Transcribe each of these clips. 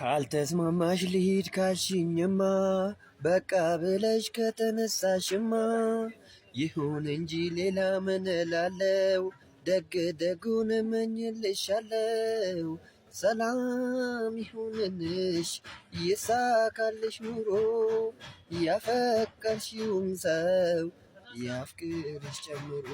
ካልተስማማሽ ልሂድ ካልሽኝማ በቃ ብለሽ ከተነሳሽማ ይሁን እንጂ ሌላ ምን እላለሁ? ደግ ደጉን እመኝልሻለሁ። ሰላም ይሁንልሽ ይሳካልሽ ኑሮ ያፈቀርሽውን ሰው ያፍቅርሽ ጨምሮ።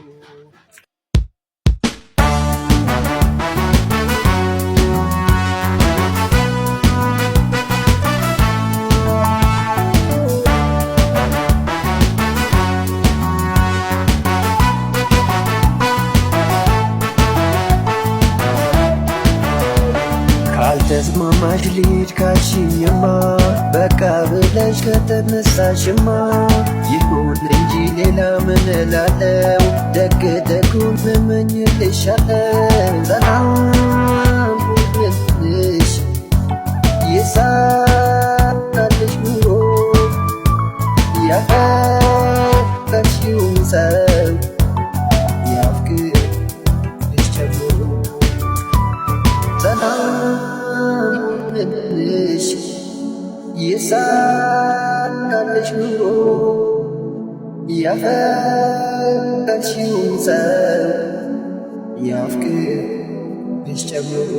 ካልተስማማሽ ልሂድ ካልሽኝማ በቃ ብለሽ ከተነሳሽማ ይሁን እንጂ ሌላ ምን እላለሁ? ደግ ደጉን እመኝልሻለሁ። ሰላም ይሁንልሽ ይሳካልሽ ኑሮ ያፈቀርሽውን ሰው ያፍቅርሽ ጨምሮ። ይሁንልሽ ይሳካልሽ ኑሮ ያፈቀርሽውን ሰው ያፍቅርሽ ጨምሮ።